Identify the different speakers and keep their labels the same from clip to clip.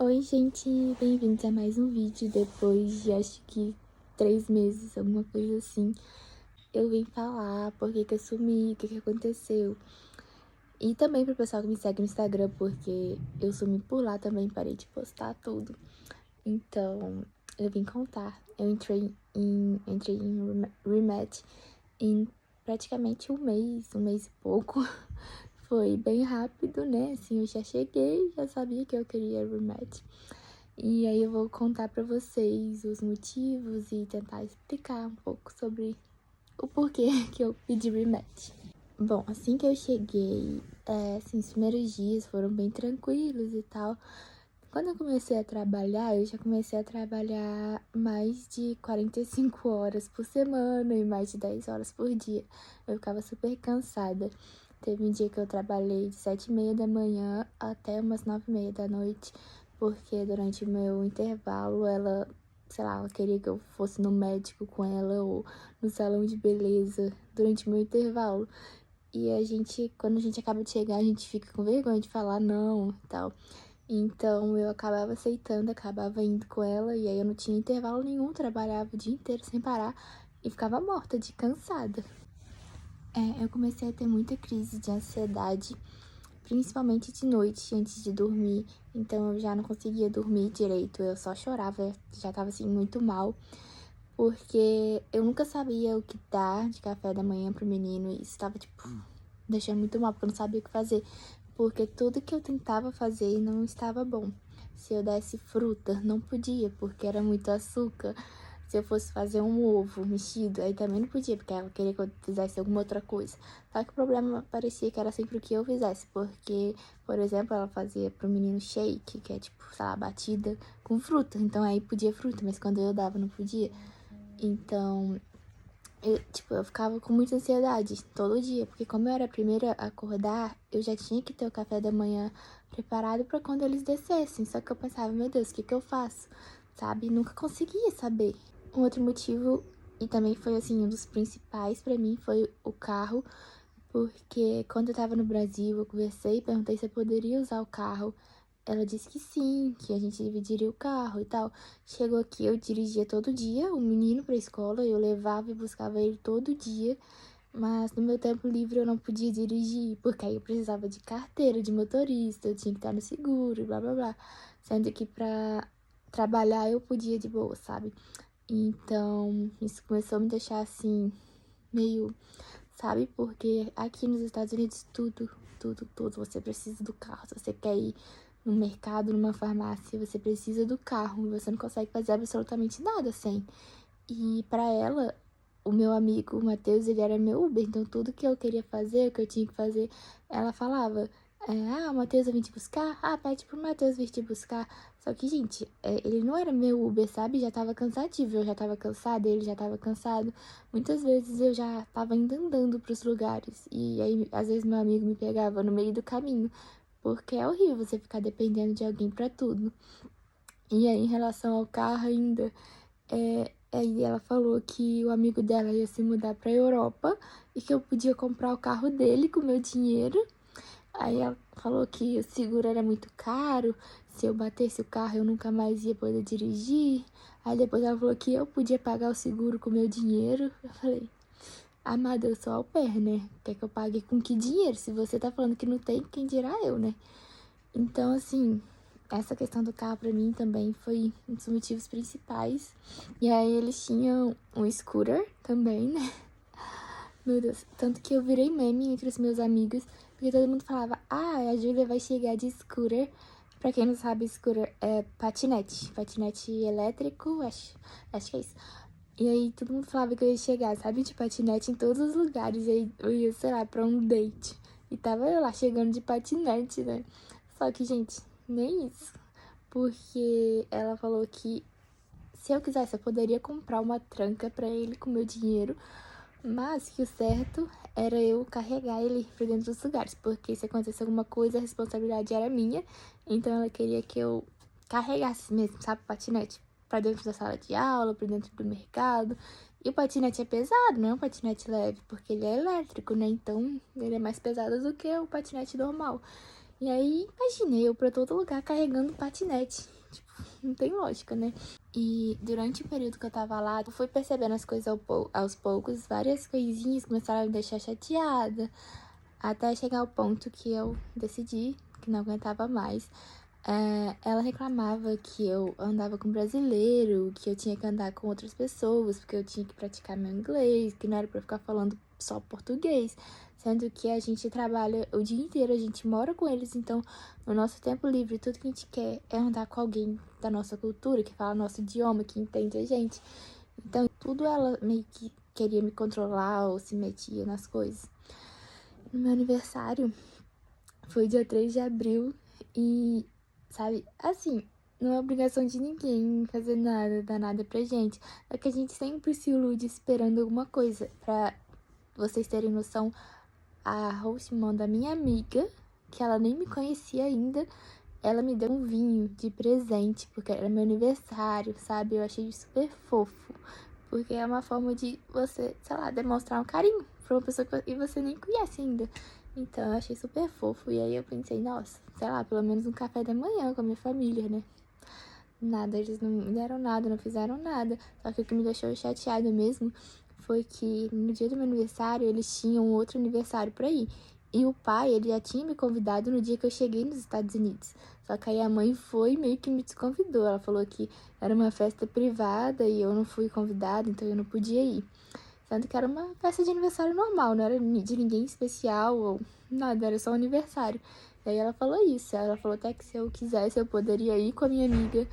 Speaker 1: Oi, gente, bem-vindos a mais um vídeo. Depois de acho que 3 meses, alguma coisa assim, eu vim falar por que eu sumi, o que aconteceu. E também pro pessoal que me segue no Instagram, porque eu sumi por lá também, parei de postar tudo. Então, eu vim contar. Eu entrei em rematch em praticamente um mês e pouco. Foi bem rápido, né? Assim, eu já cheguei, já sabia que eu queria rematch. E aí eu vou contar pra vocês os motivos e tentar explicar um pouco sobre o porquê que eu pedi rematch. Bom, assim que eu cheguei, assim, os primeiros dias foram bem tranquilos e tal. Quando eu comecei a trabalhar, eu já comecei a trabalhar mais de 45 horas por semana e mais de 10 horas por dia. Eu ficava super cansada. Teve um dia que eu trabalhei de 7h30 da manhã até umas 9h30 da noite, porque durante o meu intervalo, sei lá, ela queria que eu fosse no médico com ela ou no salão de beleza durante o meu intervalo. E quando a gente acaba de chegar, a gente fica com vergonha de falar não e tal. Então eu acabava aceitando, acabava indo com ela, e aí eu não tinha intervalo nenhum, trabalhava o dia inteiro sem parar e ficava morta de cansada. Eu comecei a ter muita crise de ansiedade, principalmente de noite, antes de dormir. Então eu já não conseguia dormir direito, eu só chorava, já tava assim muito mal, porque eu nunca sabia o que dar de café da manhã pro menino, e isso tava tipo deixando muito mal, porque eu não sabia o que fazer. Porque tudo que eu tentava fazer não estava bom. Se eu desse fruta, não podia, porque era muito açúcar. Se eu fosse fazer um ovo mexido, aí também não podia, porque ela queria que eu fizesse alguma outra coisa. Só que o problema parecia que era sempre o que eu fizesse, porque, por exemplo, ela fazia pro menino shake, que é tipo, sei lá, batida com fruta. Então aí podia fruta, mas quando eu dava não podia. Então, eu ficava com muita ansiedade todo dia, porque como eu era a primeira a acordar, eu já tinha que ter o café da manhã preparado para quando eles descessem. Só que eu pensava, meu Deus, o que eu faço? Sabe? Nunca conseguia saber. Um outro motivo, e também foi assim, um dos principais para mim, foi o carro, porque quando eu tava no Brasil, eu conversei e perguntei se eu poderia usar o carro. Ela disse que sim, que a gente dividiria o carro e tal. Chegou aqui, eu dirigia todo dia o menino pra escola, eu levava e buscava ele todo dia. Mas no meu tempo livre eu não podia dirigir, porque aí eu precisava de carteira de motorista, eu tinha que estar no seguro, blá blá blá. Sendo que pra trabalhar eu podia de boa, sabe? Então isso começou a me deixar assim, meio, sabe? Porque aqui nos Estados Unidos tudo, você precisa do carro. Se você quer ir no mercado, numa farmácia, você precisa do carro. E você não consegue fazer absolutamente nada sem. E pra ela, o meu amigo, o Matheus, ele era meu Uber. Então tudo que eu queria fazer, o que eu tinha que fazer, ela falava: o Matheus vai vir te buscar? Ah, pede pro Matheus vir te buscar. Só que, gente, ele não era meu Uber, sabe? Já tava cansativo, eu já tava cansada, ele já tava cansado. Muitas vezes eu já tava indo andando pros lugares. E aí, às vezes, meu amigo me pegava no meio do caminho. Porque é horrível você ficar dependendo de alguém pra tudo. E aí, em relação ao carro ainda, aí ela falou que o amigo dela ia se mudar pra Europa e que eu podia comprar o carro dele com meu dinheiro. Aí ela falou que o seguro era muito caro, se eu batesse o carro eu nunca mais ia poder dirigir. Aí depois ela falou que eu podia pagar o seguro com meu dinheiro. Eu falei, amada, eu sou au pair, né? Quer que eu pague com que dinheiro? Se você tá falando que não tem, quem dirá eu, né? Então, assim, essa questão do carro pra mim também foi um dos motivos principais. E aí eles tinham um scooter também, né? Meu Deus, tanto que eu virei meme entre os meus amigos, porque todo mundo falava, a Júlia vai chegar de scooter. Pra quem não sabe, scooter é patinete elétrico, acho que é isso. E aí todo mundo falava que eu ia chegar, sabe, de patinete em todos os lugares, e aí eu ia, sei lá, pra um date. E tava eu lá chegando de patinete, né? Só que, gente, nem isso. Porque ela falou que se eu quisesse, eu poderia comprar uma tranca pra ele com meu dinheiro, mas que o certo era eu carregar ele pra dentro dos lugares, porque se acontecesse alguma coisa, a responsabilidade era minha. Então ela queria que eu carregasse mesmo, sabe, o patinete pra dentro da sala de aula, pra dentro do mercado. E o patinete é pesado, não é um patinete leve, porque ele é elétrico, né? Então ele é mais pesado do que o patinete normal. E aí, imaginei eu pra todo lugar carregando patinete. Tipo, não tem lógica, né? E durante o período que eu tava lá, eu fui percebendo as coisas aos poucos. Várias coisinhas começaram a me deixar chateada. Até chegar ao ponto que eu decidi que não aguentava mais. Ela reclamava que eu andava com brasileiro, que eu tinha que andar com outras pessoas, porque eu tinha que praticar meu inglês, que não era pra eu ficar falando só português. Sendo que a gente trabalha o dia inteiro, a gente mora com eles, então no nosso tempo livre, tudo que a gente quer é andar com alguém da nossa cultura, que fala nosso idioma, que entende a gente. Então, tudo ela meio que queria me controlar ou se metia nas coisas. No meu aniversário, foi dia 3 de abril e, sabe, assim, não é obrigação de ninguém fazer nada, dar nada pra gente. É que a gente sempre se ilude esperando alguma coisa. Pra vocês terem noção, a hostmã da minha amiga, que ela nem me conhecia ainda, ela me deu um vinho de presente, porque era meu aniversário, sabe? Eu achei super fofo, porque é uma forma de você, sei lá, demonstrar um carinho pra uma pessoa que você nem conhece ainda. Então eu achei super fofo, e aí eu pensei, nossa, sei lá, pelo menos um café da manhã com a minha família, né? Nada, eles não me deram nada, não fizeram nada. Só que o que me deixou chateada mesmo foi que no dia do meu aniversário eles tinham outro aniversário pra ir. E o pai, ele já tinha me convidado no dia que eu cheguei nos Estados Unidos. Só que aí a mãe foi e meio que me desconvidou. Ela falou que era uma festa privada e eu não fui convidada, então eu não podia ir. Sendo que era uma festa de aniversário normal, não era de ninguém especial ou nada, era só um aniversário. E aí ela falou isso, ela falou até que se eu quisesse eu poderia ir com a minha amiga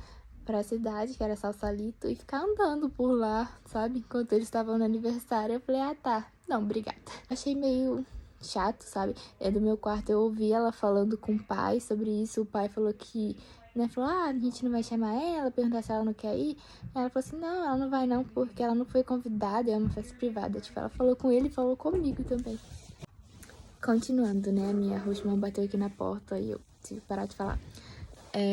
Speaker 1: pra cidade, que era Salsalito, e ficar andando por lá, sabe? Enquanto eles estavam no aniversário, eu falei, ah tá, não, obrigada. Achei meio chato, sabe? Do meu quarto eu ouvi ela falando com o pai sobre isso, o pai falou que, né, falou, ah, a gente não vai chamar ela, perguntar se ela não quer ir. Aí ela falou assim, não, ela não vai não, porque ela não foi convidada, é uma festa privada. Tipo, ela falou com ele e falou comigo também. Continuando, né, a minha hostmã bateu aqui na porta e eu tive que parar de falar.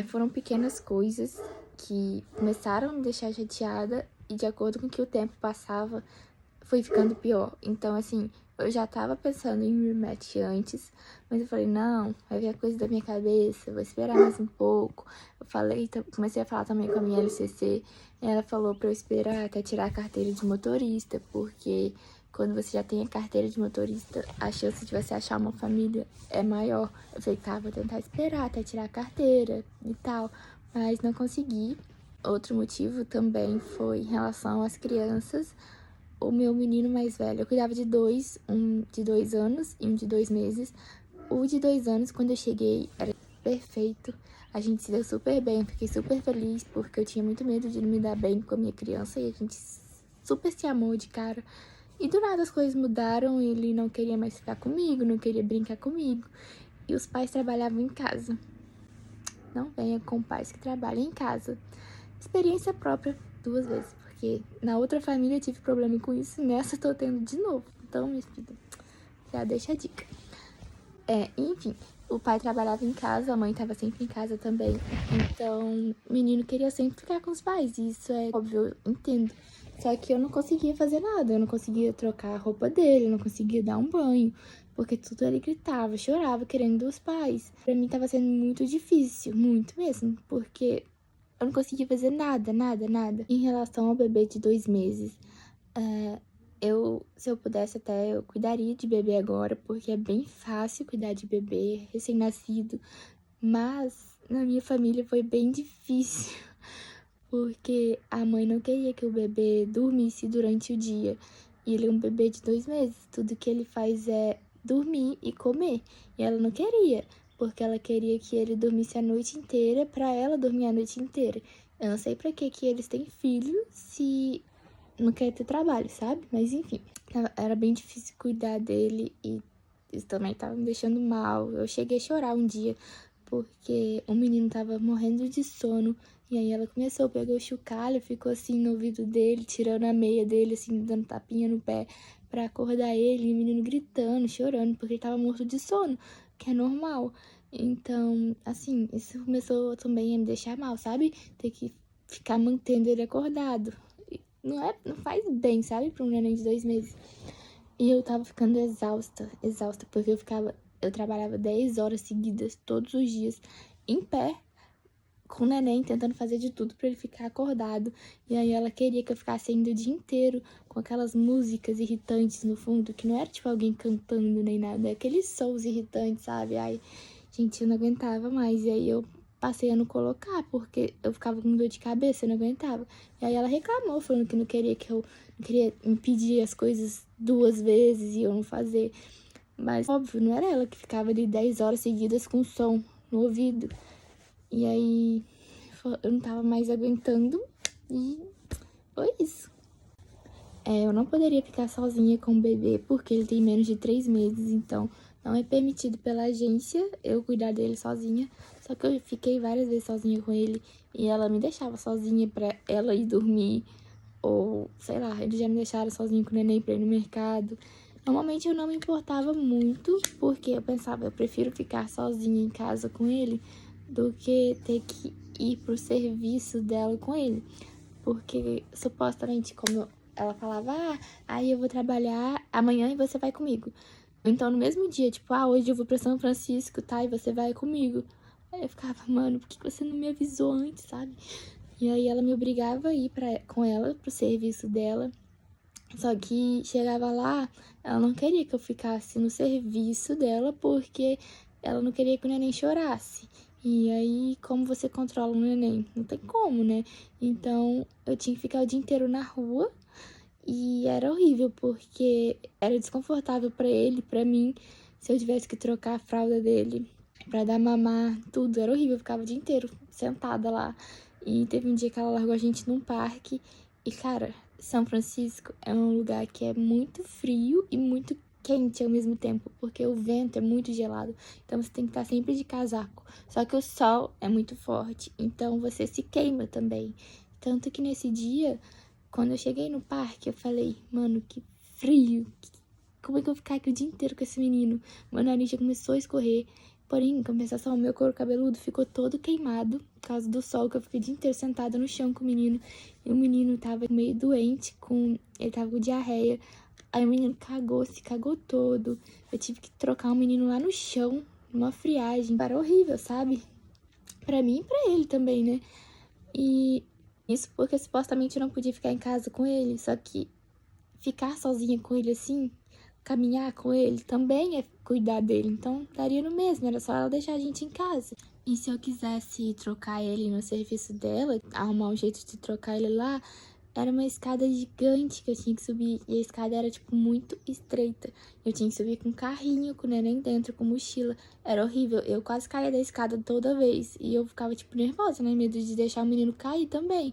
Speaker 1: Foram pequenas coisas que começaram a me deixar chateada e de acordo com que o tempo passava, foi ficando pior. Então, assim, eu já tava pensando em rematch antes, mas eu falei, não, vai vir a coisa da minha cabeça, vou esperar mais um pouco. Eu falei, comecei a falar também com a minha LCC, e ela falou pra eu esperar até tirar a carteira de motorista, porque quando você já tem a carteira de motorista, a chance de você achar uma família é maior. Eu falei, tá, vou tentar esperar até tirar a carteira e tal, mas não consegui. Outro motivo também foi em relação às crianças. O meu menino mais velho, eu cuidava de dois, um de 2 anos e um de 2 meses. O de 2 anos, quando eu cheguei, era perfeito. A gente se deu super bem, fiquei super feliz, porque eu tinha muito medo de não me dar bem com a minha criança. E a gente super se amou de cara. E do nada as coisas mudaram, ele não queria mais ficar comigo, não queria brincar comigo. E os pais trabalhavam em casa. Não venha com pais que trabalham em casa. Experiência própria 2 vezes, porque na outra família eu tive problema com isso, nessa eu tô tendo de novo. Então, minha filha, já deixa a dica. Enfim, o pai trabalhava em casa, a mãe tava sempre em casa também. Então, o menino queria sempre ficar com os pais, e isso é óbvio, eu entendo. Só que eu não conseguia fazer nada, eu não conseguia trocar a roupa dele, eu não conseguia dar um banho, porque tudo ele gritava, chorava, querendo os pais. Pra mim tava sendo muito difícil, muito mesmo, porque eu não conseguia fazer nada, nada, nada. Em relação ao bebê de 2 meses, se eu pudesse até, eu cuidaria de bebê agora, porque é bem fácil cuidar de bebê recém-nascido. Mas na minha família foi bem difícil, porque a mãe não queria que o bebê dormisse durante o dia. E ele é um bebê de 2 meses, tudo que ele faz é dormir e comer. E ela não queria, porque ela queria que ele dormisse a noite inteira pra ela dormir a noite inteira. Eu não sei pra que eles têm filho se não quer ter trabalho, sabe? Mas enfim, era bem difícil cuidar dele e isso também tava me deixando mal. Eu cheguei a chorar um dia porque o menino tava morrendo de sono. E aí ela começou, pegou o chocalho, ficou assim no ouvido dele, tirando a meia dele, assim, dando tapinha no pé pra acordar ele. E o menino gritando, chorando, porque ele tava morto de sono, que é normal. Então, assim, isso começou também a me deixar mal, sabe? Ter que ficar mantendo ele acordado. Não faz bem, sabe? Pra um neném de 2 meses. E eu tava ficando exausta, porque eu trabalhava 10 horas seguidas, todos os dias, em pé, com o neném, tentando fazer de tudo pra ele ficar acordado. E aí ela queria que eu ficasse ainda o dia inteiro com aquelas músicas irritantes no fundo, que não era tipo alguém cantando nem nada, é aqueles sons irritantes, sabe? Ai, gente, eu não aguentava mais. E aí eu passei a não colocar, porque eu ficava com dor de cabeça, eu não aguentava. E aí ela reclamou, falando que não queria não queria me pedir as coisas 2 vezes e eu não fazer. Mas, óbvio, não era ela que ficava ali 10 horas seguidas com som no ouvido. E aí, eu não tava mais aguentando e foi isso. Eu não poderia ficar sozinha com o bebê porque ele tem menos de 3 meses, então não é permitido pela agência eu cuidar dele sozinha. Só que eu fiquei várias vezes sozinha com ele e ela me deixava sozinha pra ela ir dormir. Ou, sei lá, eles já me deixaram sozinha com o neném pra ir no mercado. Normalmente eu não me importava muito, porque eu pensava, eu prefiro ficar sozinha em casa com ele do que ter que ir pro serviço dela com ele. Porque, supostamente, como ela falava, aí eu vou trabalhar amanhã e você vai comigo. Então, no mesmo dia, tipo, hoje eu vou pra São Francisco, tá? E você vai comigo. Aí eu ficava, mano, por que você não me avisou antes, sabe? E aí ela me obrigava a ir com ela pro serviço dela. Só que chegava lá, ela não queria que eu ficasse no serviço dela, porque ela não queria que o neném chorasse. E aí, como você controla o neném? Não tem como, né? Então, eu tinha que ficar o dia inteiro na rua e era horrível, porque era desconfortável pra ele, pra mim, se eu tivesse que trocar a fralda dele pra dar mamar, tudo. Era horrível, eu ficava o dia inteiro sentada lá. E teve um dia que ela largou a gente num parque e, cara, São Francisco é um lugar que é muito frio e muito quente ao mesmo tempo, porque o vento é muito gelado, então você tem que estar sempre de casaco. Só que o sol é muito forte, então você se queima também. Tanto que nesse dia, quando eu cheguei no parque, eu falei, mano, que frio, como é que eu vou ficar aqui o dia inteiro com esse menino? Meu nariz já começou a escorrer. Porém, em compensação, o meu couro cabeludo ficou todo queimado por causa do sol, que eu fiquei o dia inteiro sentada no chão com o menino. E o menino tava meio doente, ele tava com diarreia. Aí o menino se cagou todo. Eu tive que trocar o menino lá no chão, numa friagem. Era horrível, sabe? Pra mim e pra ele também, né? E isso porque supostamente eu não podia ficar em casa com ele. Só que ficar sozinha com ele assim, caminhar com ele, também é cuidar dele. Então, daria no mesmo, era só ela deixar a gente em casa. E se eu quisesse trocar ele no serviço dela, arrumar um jeito de trocar ele lá, era uma escada gigante que eu tinha que subir. E a escada era, tipo, muito estreita. Eu tinha que subir com carrinho, com o neném dentro, com mochila. Era horrível. Eu quase caía da escada toda vez. E eu ficava, tipo, nervosa, né? Medo de deixar o menino cair também.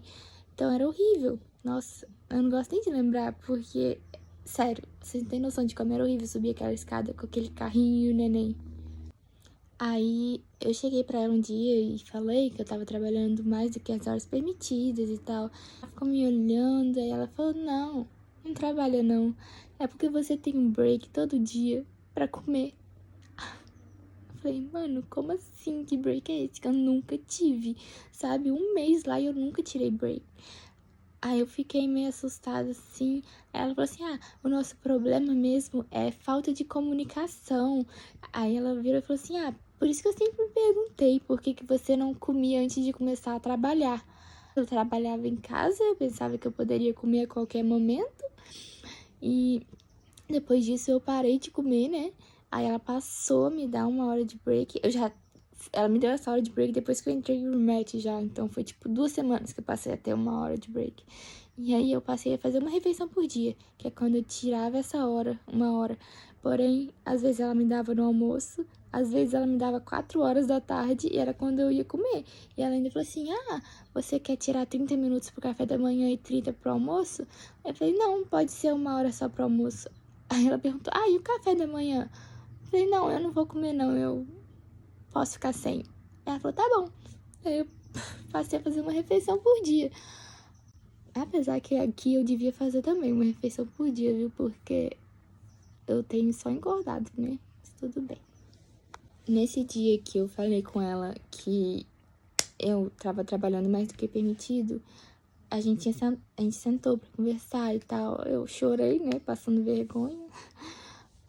Speaker 1: Então, era horrível. Nossa, eu não gosto nem de lembrar, porque... Sério, vocês não têm noção de como era horrível subir aquela escada com aquele carrinho e o neném. Aí eu cheguei pra ela um dia e falei que eu tava trabalhando mais do que as horas permitidas e tal. Ela ficou me olhando, aí ela falou, não trabalha não. É porque você tem um break todo dia pra comer. Eu falei, mano, como assim? Que break é esse? Que eu nunca tive, sabe? 1 mês lá e eu nunca tirei break. Aí eu fiquei meio assustada, assim. Aí ela falou assim, o nosso problema mesmo é falta de comunicação. Aí ela virou e falou assim, por isso que eu sempre me perguntei por que você não comia antes de começar a trabalhar. Eu trabalhava em casa, eu pensava que eu poderia comer a qualquer momento. E depois disso eu parei de comer, né? Aí ela passou a me dar 1 hora de break. Ela me deu essa hora de break depois que eu entrei no match já. Então foi tipo 2 semanas que eu passei a ter 1 hora de break. E aí eu passei a fazer uma refeição por dia, que é quando eu tirava essa hora, 1 hora. Porém, às vezes ela me dava no almoço, às vezes ela me dava 4 horas da tarde e era quando eu ia comer. E ela ainda falou assim, você quer tirar 30 minutos pro café da manhã e 30 pro almoço? Eu falei, não, pode ser 1 hora só pro almoço. Aí ela perguntou, e o café da manhã? Eu falei, não, eu não vou comer não, eu posso ficar sem. Ela falou, tá bom. Aí eu passei a fazer uma refeição por dia. Apesar que aqui eu devia fazer também uma refeição por dia, viu? Porque eu tenho só engordado, né? Mas tudo bem. Nesse dia que eu falei com ela que eu tava trabalhando mais do que permitido, a gente sentou pra conversar e tal. Eu chorei, né? Passando vergonha.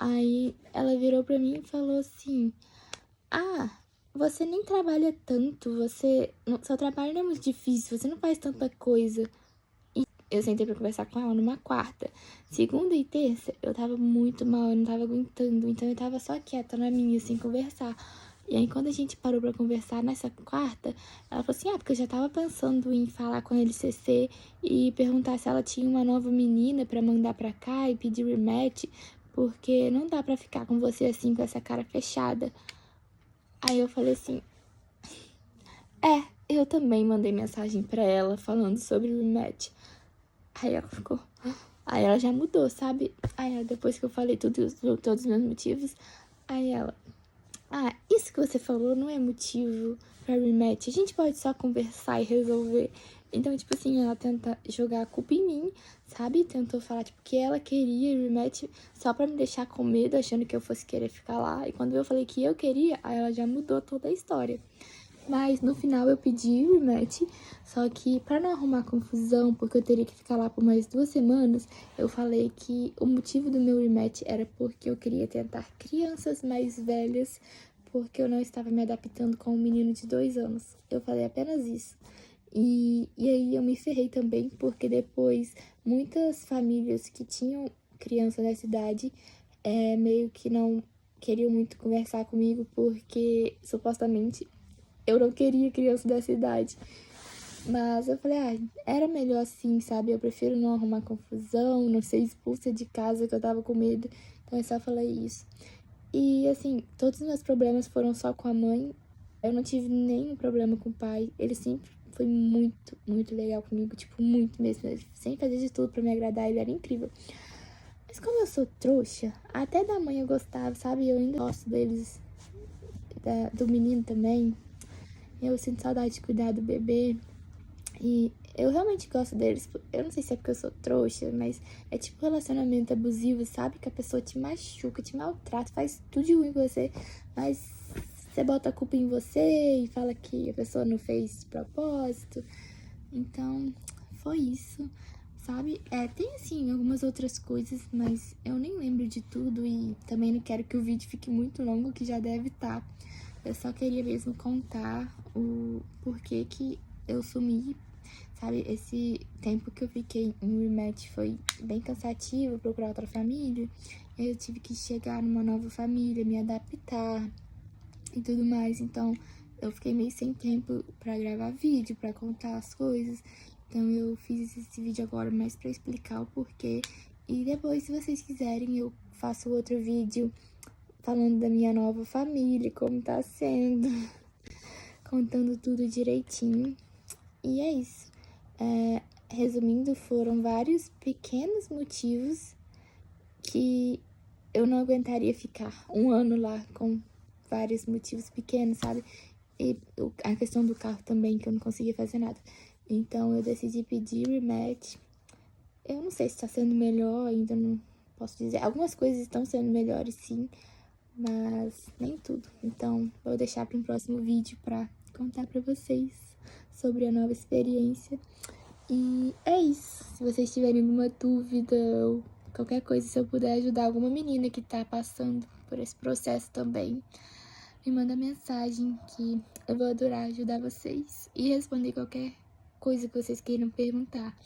Speaker 1: Aí ela virou pra mim e falou assim: ah, você nem trabalha tanto, seu trabalho não é muito difícil, você não faz tanta coisa. E eu sentei pra conversar com ela numa quarta. Segunda e terça, eu tava muito mal, eu não tava aguentando, então eu tava só quieta na minha, sem conversar. E aí, quando a gente parou pra conversar nessa quarta, ela falou assim, porque eu já tava pensando em falar com a LCC e perguntar se ela tinha uma nova menina pra mandar pra cá e pedir rematch, porque não dá pra ficar com você assim, com essa cara fechada. Aí eu falei assim, eu também mandei mensagem pra ela falando sobre o rematch. Aí ela ficou... Aí ela já mudou, sabe? Aí ela, depois que eu falei todos os meus motivos, aí ela... isso que você falou não é motivo pra rematch. A gente pode só conversar e resolver. Então, tipo assim, ela tenta jogar a culpa em mim, sabe? Tentou falar, tipo, que ela queria rematch só pra me deixar com medo, achando que eu fosse querer ficar lá. E quando eu falei que eu queria, aí ela já mudou toda a história. Mas no final eu pedi rematch, só que pra não arrumar confusão, porque eu teria que ficar lá por mais 2 semanas, eu falei que o motivo do meu rematch era porque eu queria tentar crianças mais velhas, porque eu não estava me adaptando com um menino de 2 anos. Eu falei apenas isso. E aí eu me ferrei também, porque depois muitas famílias que tinham criança nessa idade meio que não queriam muito conversar comigo, porque supostamente eu não queria criança dessa idade. Mas eu falei, era melhor assim, sabe? Eu prefiro não arrumar confusão, não ser expulsa de casa, que eu tava com medo. Então eu só falei isso. E assim, todos os meus problemas foram só com a mãe. Eu não tive nenhum problema com o pai. Ele sempre foi muito, muito legal comigo. Tipo, muito mesmo. Ele sempre fazia de tudo pra me agradar. Ele era incrível. Mas como eu sou trouxa, até da mãe eu gostava, sabe? Eu ainda gosto deles. Do menino também. Eu sinto saudade de cuidar do bebê. E eu realmente gosto deles. Eu não sei se é porque eu sou trouxa, mas é tipo relacionamento abusivo, sabe? Que a pessoa te machuca, te maltrata, faz tudo de ruim com você, mas você bota a culpa em você e fala que a pessoa não fez de propósito. Então, foi isso, sabe? Tem assim algumas outras coisas, mas eu nem lembro de tudo e também não quero que o vídeo fique muito longo, que já deve estar. Eu só queria mesmo contar o porquê que eu sumi, sabe? Esse tempo que eu fiquei em rematch foi bem cansativo, procurar outra família. Eu tive que chegar numa nova família, me adaptar e tudo mais. Então, eu fiquei meio sem tempo pra gravar vídeo, pra contar as coisas. Então, eu fiz esse vídeo agora mais pra explicar o porquê. E depois, se vocês quiserem, eu faço outro vídeo falando da minha nova família, como tá sendo, contando tudo direitinho. E é isso. Resumindo, foram vários pequenos motivos que eu não aguentaria ficar 1 ano lá com vários motivos pequenos, sabe? E a questão do carro também, que eu não conseguia fazer nada. Então eu decidi pedir rematch. Eu não sei se tá sendo melhor, ainda não posso dizer. Algumas coisas estão sendo melhores, sim, mas nem tudo. Então vou deixar para um próximo vídeo pra contar pra vocês sobre a nova experiência. E é isso. Se vocês tiverem alguma dúvida ou qualquer coisa, se eu puder ajudar alguma menina que tá passando por esse processo também, me manda mensagem que eu vou adorar ajudar vocês e responder qualquer coisa que vocês queiram perguntar.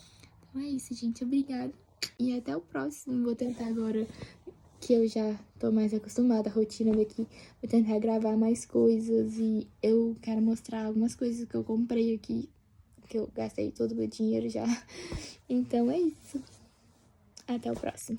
Speaker 1: Então é isso, gente. Obrigada. E até o próximo. Vou tentar agora que eu já tô mais acostumada à rotina daqui. Vou tentar gravar mais coisas e eu quero mostrar algumas coisas que eu comprei aqui, que eu gastei todo o meu dinheiro já. Então é isso. Até o próximo.